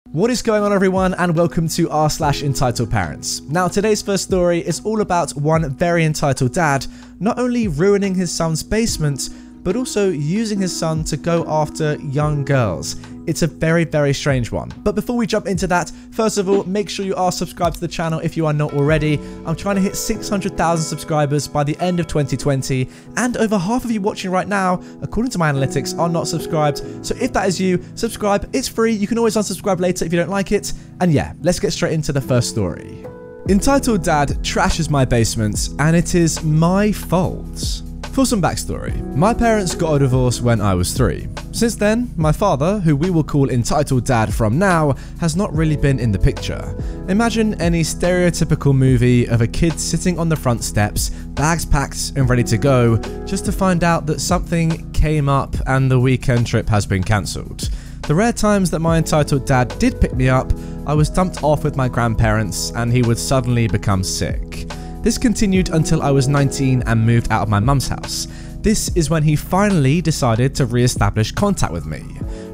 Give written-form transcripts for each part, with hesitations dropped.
What is going on, everyone, and welcome to r/EntitledParents. Now, today's first story is all about one very entitled dad not only ruining his son's basement, but also using his son to go after young girls. It's a very, very strange one. But before we jump into that, first of all, make sure you are subscribed to the channel if you are not already. I'm trying to hit 600,000 subscribers by the end of 2020, and over half of you watching right now, according to my analytics, are not subscribed. So if that is you, subscribe. It's free. You can always unsubscribe later if you don't like it. And yeah, let's get straight into the first story. Entitled Dad trashes my basement, and it is my fault. For some backstory, my parents got a divorce when I was 3. Since then, my father, who we will call Entitled Dad from now, has not really been in the picture. Imagine any stereotypical movie of a kid sitting on the front steps, bags packed and ready to go, just to find out that something came up and the weekend trip has been cancelled. The rare times that my entitled dad did pick me up, I was dumped off with my grandparents and he would suddenly become sick. This continued until I was 19 and moved out of my mum's house. This is when he finally decided to re-establish contact with me.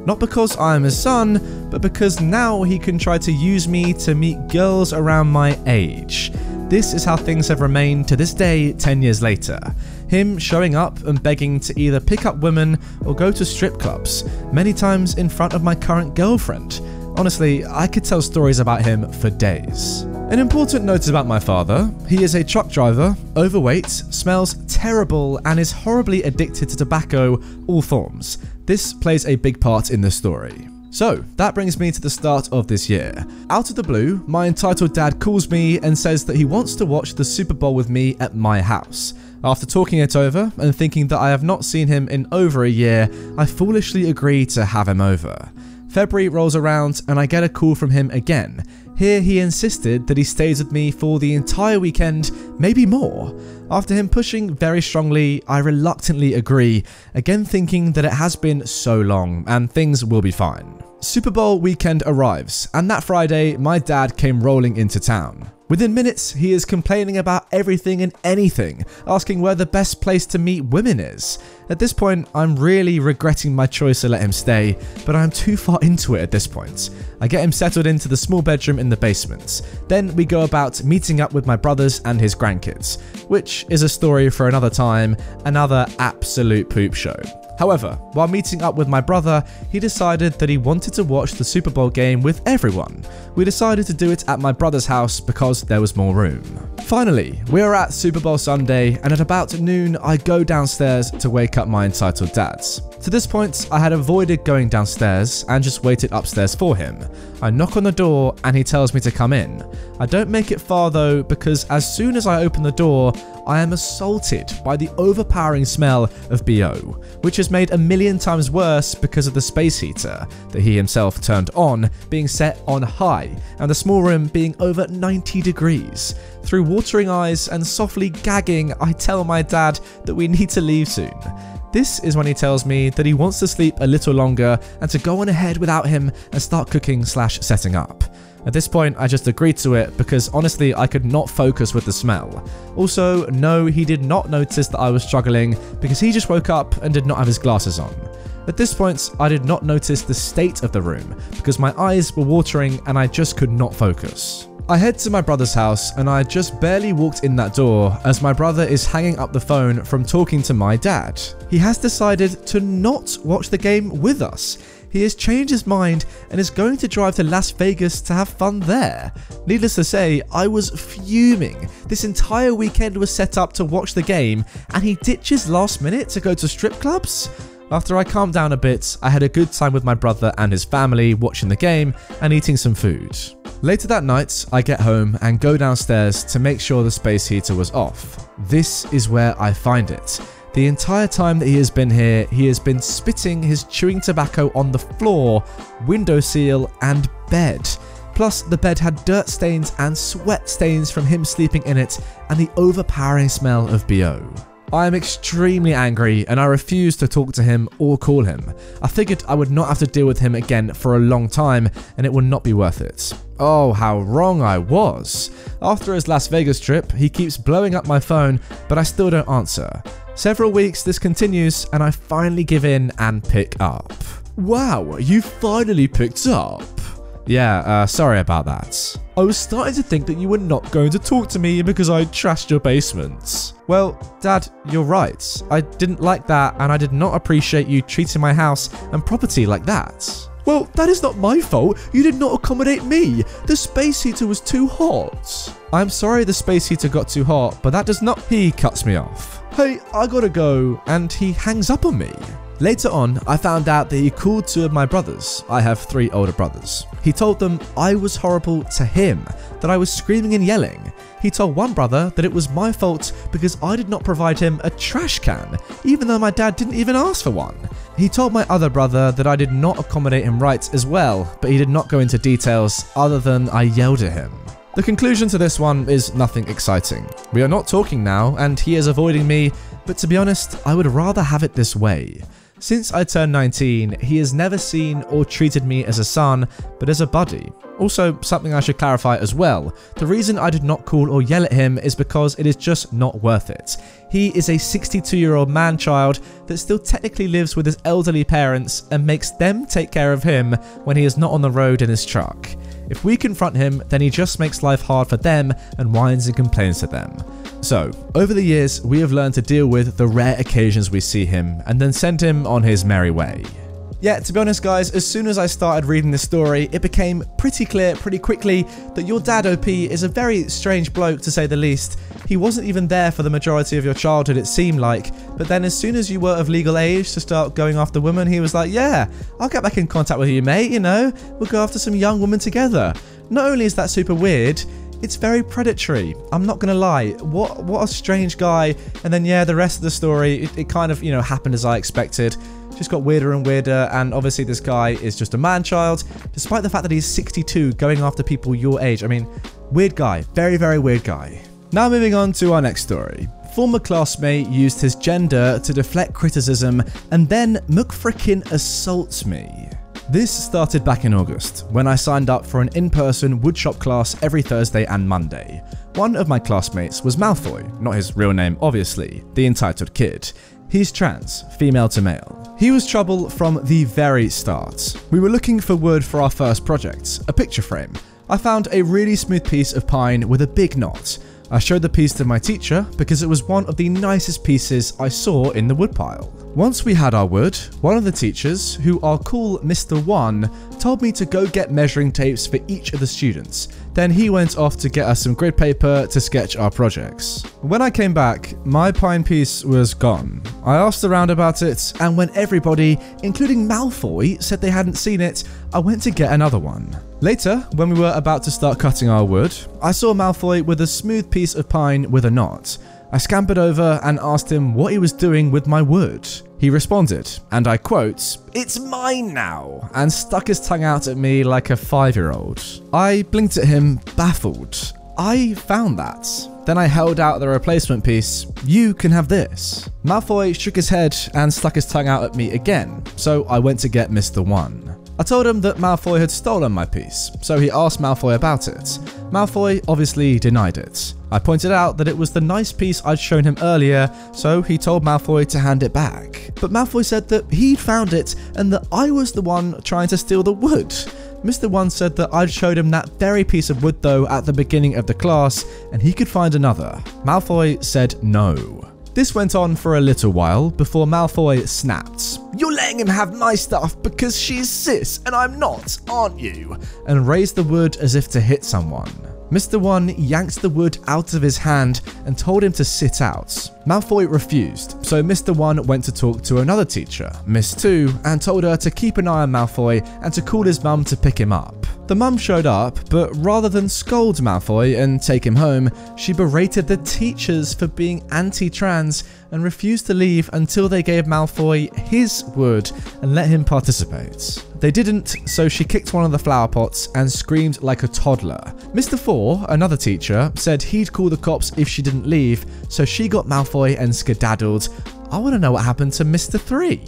Not because I am his son, but because now he can try to use me to meet girls around my age. This is how things have remained to this day 10 years later. Him showing up and begging to either pick up women or go to strip clubs, many times in front of my current girlfriend. Honestly, I could tell stories about him for days. An important note about my father: he is a truck driver, overweight, smells terrible, and is horribly addicted to tobacco, all forms. This plays a big part in the story. So, that brings me to the start of this year. Out of the blue, my entitled dad calls me and says that he wants to watch the Super Bowl with me at my house. After talking it over and thinking that I have not seen him in over a year, I foolishly agree to have him over. February rolls around and I get a call from him again. Here he insisted that he stays with me for the entire weekend, maybe more. After him pushing very strongly, I reluctantly agree, again thinking that it has been so long and things will be fine. Super Bowl weekend arrives, and that Friday my dad came rolling into town. Within minutes, he is complaining about everything and anything, asking where the best place to meet women is. At this point, I'm really regretting my choice to let him stay, but I'm too far into it at this point. I get him settled into the small bedroom in the basement. Then we go about meeting up with my brothers and his grandkids, which is a story for another time, another absolute poop show. However, while meeting up with my brother, he decided that he wanted to watch the Super Bowl game with everyone. We decided to do it at my brother's house because there was more room. Finally, we are at Super Bowl Sunday, and at about noon, I go downstairs to wake up my entitled dad. To this point, I had avoided going downstairs and just waited upstairs for him. I knock on the door and he tells me to come in. I don't make it far though, because as soon as I open the door, I am assaulted by the overpowering smell of BO, which is made a million times worse because of the space heater that he himself turned on being set on high and the small room being over 90 degrees. Through watering eyes and softly gagging, I tell my dad that we need to leave soon. This is when he tells me that he wants to sleep a little longer and to go on ahead without him and start cooking/setting up. At this point, I just agreed to it because honestly, I could not focus with the smell. Also, no, he did not notice that I was struggling because he just woke up and did not have his glasses on. At this point, I did not notice the state of the room because my eyes were watering and I just could not focus. I head to my brother's house and I just barely walked in that door as my brother is hanging up the phone from talking to my dad. He has decided to not watch the game with us. He has changed his mind and is going to drive to Las Vegas to have fun there. Needless to say, I was fuming. This entire weekend was set up to watch the game and he ditches last minute to go to strip clubs? After I calmed down a bit, I had a good time with my brother and his family watching the game and eating some food. Later that night, I get home and go downstairs to make sure the space heater was off. This is where I find it. The entire time that he has been here, he has been spitting his chewing tobacco on the floor, windowsill, and bed. Plus, the bed had dirt stains and sweat stains from him sleeping in it and the overpowering smell of BO. I am extremely angry and I refuse to talk to him or call him. I figured I would not have to deal with him again for a long time and it would not be worth it. Oh, how wrong I was. After his Las Vegas trip, he keeps blowing up my phone, but I still don't answer. Several weeks this continues and I finally give in and pick up. Wow, you finally picked up. Yeah, sorry about that. I was starting to think that you were not going to talk to me because I trashed your basement. Well, Dad, you're right. I didn't like that, and I did not appreciate you treating my house and property like that. Well, that is not my fault. You did not accommodate me. The space heater was too hot. I'm sorry the space heater got too hot, but that does not... He cuts me off. Hey, I gotta go, and he hangs up on me. Later on, I found out that he called 2 of my brothers. I have 3 older brothers. He told them I was horrible to him, that I was screaming and yelling. He told one brother that it was my fault because I did not provide him a trash can, even though my dad didn't even ask for one. He told my other brother that I did not accommodate him right as well, but he did not go into details other than I yelled at him. The conclusion to this one is nothing exciting. We are not talking now, and he is avoiding me, but to be honest, I would rather have it this way. Since I turned 19, he has never seen or treated me as a son, but as a buddy. Also, something I should clarify as well, the reason I did not call or yell at him is because it is just not worth it. He is a 62-year-old man-child that still technically lives with his elderly parents and makes them take care of him when he is not on the road in his truck. If we confront him, then he just makes life hard for them and whines and complains to them. So, over the years, we have learned to deal with the rare occasions we see him and then send him on his merry way. Yeah, to be honest guys, as soon as I started reading this story, it became pretty clear pretty quickly that your dad OP is a very strange bloke to say the least. He wasn't even there for the majority of your childhood, it seemed like, but then as soon as you were of legal age to start going after women, he was like, yeah, I'll get back in contact with you mate, you know, we'll go after some young women together. Not only is that super weird, it's very predatory. I'm not gonna lie. What a strange guy. And then yeah, the rest of the story, it kind of, you know, happened as I expected. Just got weirder and weirder, and obviously this guy is just a man-child, despite the fact that he's 62 going after people your age. I mean, weird guy. Very, very weird guy. Now moving on to our next story. Former classmate used his gender to deflect criticism and then McFrickin assaults me. This started back in August, when I signed up for an in-person woodshop class every Thursday and Monday. One of my classmates was Malfoy, not his real name obviously, the entitled kid. He's trans, female to male. He was trouble from the very start. We were looking for wood for our first project, a picture frame. I found a really smooth piece of pine with a big knot. I showed the piece to my teacher because it was one of the nicest pieces I saw in the woodpile. Once we had our wood, one of the teachers, who I'll call Mr. One, told me to go get measuring tapes for each of the students. Then he went off to get us some grid paper to sketch our projects. When I came back, my pine piece was gone. I asked around about it, and when everybody, including Malfoy, said they hadn't seen it, I went to get another one. Later, when we were about to start cutting our wood, I saw Malfoy with a smooth piece of pine with a knot. I scampered over and asked him what he was doing with my wood. He responded, and I quote, "It's mine now," and stuck his tongue out at me like a 5-year-old. I blinked at him, baffled. I found that. Then I held out the replacement piece. You can have this. Malfoy shook his head and stuck his tongue out at me again, so I went to get Mr. One. I told him that Malfoy had stolen my piece, so he asked Malfoy about it. Malfoy obviously denied it. I pointed out that it was the nice piece I'd shown him earlier, so he told Malfoy to hand it back. But Malfoy said that he'd found it and that I was the one trying to steal the wood. Mr. One said that I'd showed him that very piece of wood though at the beginning of the class and he could find another. Malfoy said no. This went on for a little while before Malfoy snapped. "You're letting him have my stuff because she's cis and I'm not, aren't you?" and raised the wood as if to hit someone. Mr. One yanked the wood out of his hand and told him to sit out. Malfoy refused, so Mr. One went to talk to another teacher, Miss Two, and told her to keep an eye on Malfoy and to call his mum to pick him up. The mum showed up, but rather than scold Malfoy and take him home, she berated the teachers for being anti-trans and refused to leave until they gave Malfoy his wood and let him participate. They didn't, so she kicked one of the flower pots and screamed like a toddler. Mr. Four, another teacher, said he'd call the cops if she didn't leave, so she got Malfoy and skedaddled. I want to know what happened to Mr. 3.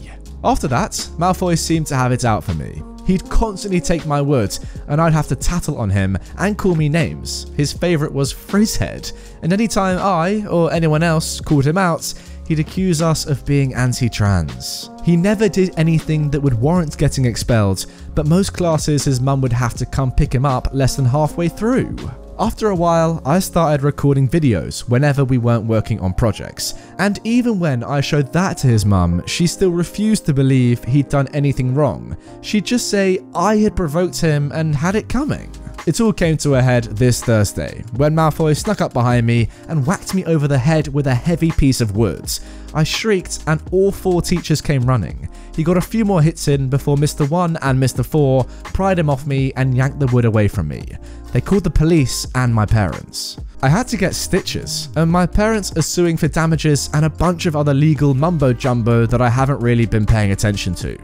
After that, Malfoy seemed to have it out for me. He'd constantly take my wood, and I'd have to tattle on him and call me names. His favourite was Frizzhead, and anytime I, or anyone else, called him out, he'd accuse us of being anti-trans. He never did anything that would warrant getting expelled, but most classes his mum would have to come pick him up less than halfway through. After a while, I started recording videos whenever we weren't working on projects, and even when I showed that to his mum, she still refused to believe he'd done anything wrong. She'd just say I had provoked him and had it coming. It all came to a head this Thursday, when Malfoy snuck up behind me and whacked me over the head with a heavy piece of wood. I shrieked and all 4 teachers came running. He got a few more hits in before Mr. 1 and Mr. 4 pried him off me and yanked the wood away from me. They called the police and my parents. I had to get stitches, and my parents are suing for damages and a bunch of other legal mumbo jumbo that I haven't really been paying attention to.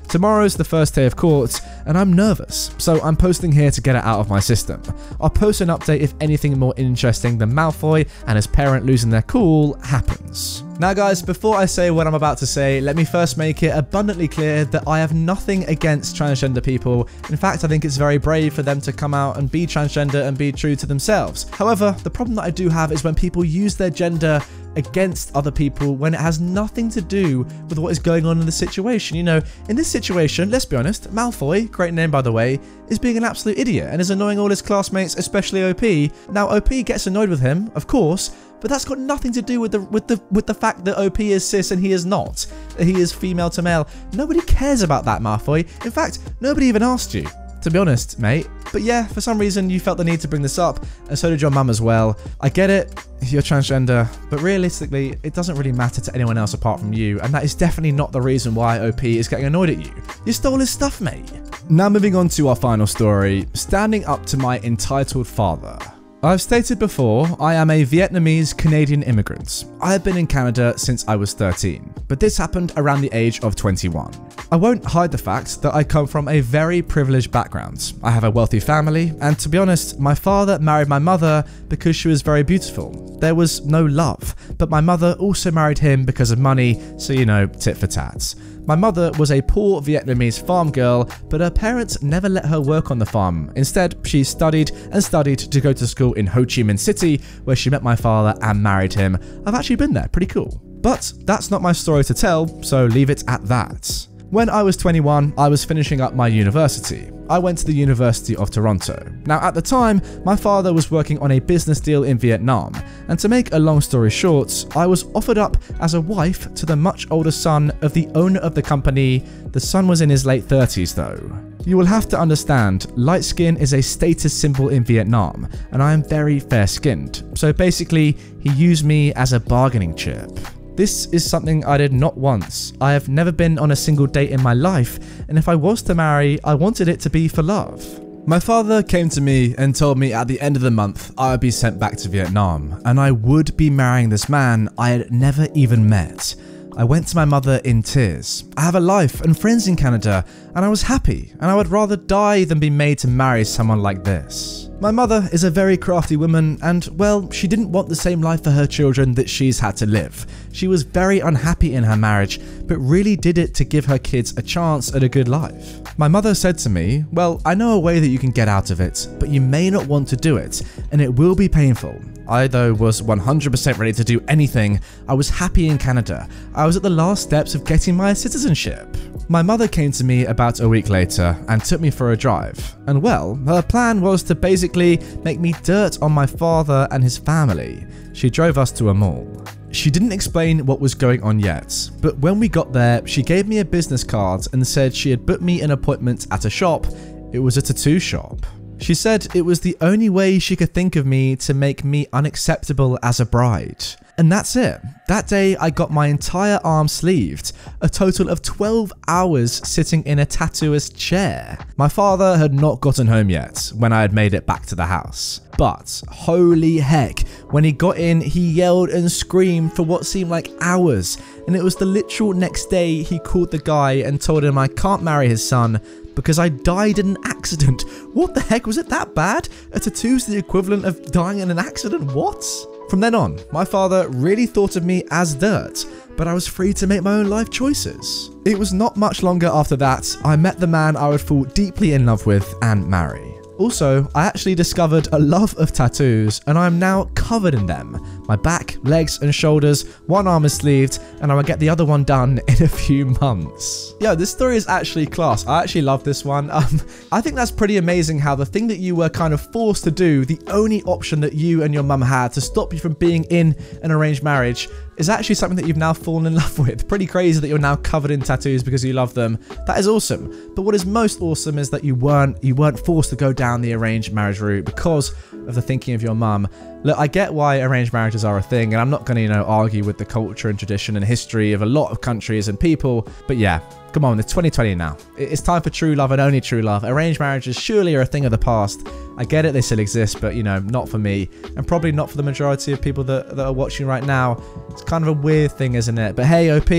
Tomorrow's the first day of court, and I'm nervous, so I'm posting here to get it out of my system. I'll post an update if anything more interesting than Malfoy and his parent losing their cool happens. Now guys, before I say what I'm about to say, let me first make it abundantly clear that I have nothing against transgender people. In fact, I think it's very brave for them to come out and be transgender and be true to themselves. However, the problem that I do have is when people use their gender against other people when it has nothing to do with what is going on in the situation. You know, in this situation, let's be honest, Malfoy, great name by the way, is being an absolute idiot and is annoying all his classmates, especially OP. Now, OP gets annoyed with him, of course, but that's got nothing to do with the fact that OP is cis and he is not. He is female to male. Nobody cares about that, Malfoy. In fact, nobody even asked you, to be honest, mate. But yeah, for some reason you felt the need to bring this up, and so did your mum as well. I get it, you're transgender, but realistically, it doesn't really matter to anyone else apart from you, and that is definitely not the reason why OP is getting annoyed at you. You stole his stuff, mate. Now moving on to our final story, standing up to my entitled father. I've stated before, I am a Vietnamese Canadian immigrant. I have been in Canada since I was 13, but this happened around the age of 21. I won't hide the fact that I come from a very privileged background. I have a wealthy family, and to be honest, my father married my mother because she was very beautiful. There was no love, but my mother also married him because of money, so you know, tit for tat. My mother was a poor Vietnamese farm girl, but her parents never let her work on the farm. Instead, she studied and studied to go to school in Ho Chi Minh City, where she met my father and married him. I've actually been there, pretty cool. But that's not my story to tell, so leave it at that. When I was 21, I was finishing up my university. I went to the University of Toronto. Now at the time, my father was working on a business deal in Vietnam, and to make a long story short, I was offered up as a wife to the much older son of the owner of the company. The son was in his late 30s though. You will have to understand, light skin is a status symbol in Vietnam, and I am very fair-skinned, so basically, he used me as a bargaining chip. This is something I did not once. I have never been on a single date in my life, and if I was to marry, I wanted it to be for love. My father came to me and told me at the end of the month I would be sent back to Vietnam, and I would be marrying this man I had never even met. I went to my mother in tears. I have a life and friends in Canada, and I was happy, and I would rather die than be made to marry someone like this. My mother is a very crafty woman and, well, she didn't want the same life for her children that she's had to live. She was very unhappy in her marriage, but really did it to give her kids a chance at a good life. My mother said to me, well, I know a way that you can get out of it, but you may not want to do it, and it will be painful. I, though, was 100% ready to do anything. I was happy in Canada. I was at the last steps of getting my citizenship. My mother came to me about a week later and took me for a drive. And well, her plan was to basically make me dirt on my father and his family. She drove us to a mall. She didn't explain what was going on yet, but when we got there, she gave me a business card and said she had booked me an appointment at a shop. It was a tattoo shop. She said it was the only way she could think of me to make me unacceptable as a bride. And that's it. That day I got my entire arm sleeved, a total of 12 hours sitting in a tattooist's chair. My father had not gotten home yet when I had made it back to the house. But holy heck, when he got in, he yelled and screamed for what seemed like hours. And it was the literal next day he called the guy and told him I can't marry his son because I died in an accident. What the heck, was it that bad? A tattoo's the equivalent of dying in an accident, what? From then on, my father really thought of me as dirt, but I was free to make my own life choices. It was not much longer after that, I met the man I would fall deeply in love with and marry. Also, I actually discovered a love of tattoos and I am now covered in them. my back, legs and shoulders, one arm is sleeved, and I will get the other one done in a few months. Yo, this story is actually class. I actually love this one. I think that's pretty amazing how the thing that you were kind of forced to do, the only option that you and your mum had to stop you from being in an arranged marriage, is actually something that you've now fallen in love with. Pretty crazy that you're now covered in tattoos because you love them. That is awesome. But what is most awesome is that you weren't forced to go down the arranged marriage route because of the thinking of your mum. Look, I get why arranged marriages are a thing, and I'm not going to, argue with the culture and tradition and history of a lot of countries and people, but yeah, come on, it's 2020 now. It's time for true love and only true love. Arranged marriages surely are a thing of the past. I get it, they still exist, but not for me, and probably not for the majority of people that are watching right now. It's kind of a weird thing, isn't it? But hey, OP,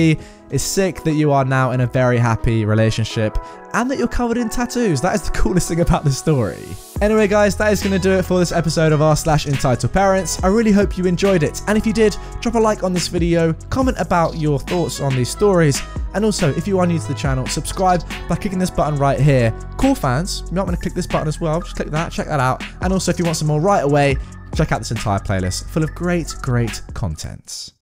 it's sick that you are now in a very happy relationship and that you're covered in tattoos. That is the coolest thing about the story. Anyway, guys, that is going to do it for this episode of r/EntitledParents. I really hope you enjoyed it. And if you did, drop a like on this video, comment about your thoughts on these stories. And also, if you are new to the channel, subscribe by clicking this button right here. Cool fans, you might want to click this button as well. Just click that, check that out. And also, if you want some more right away, check out this entire playlist full of great content.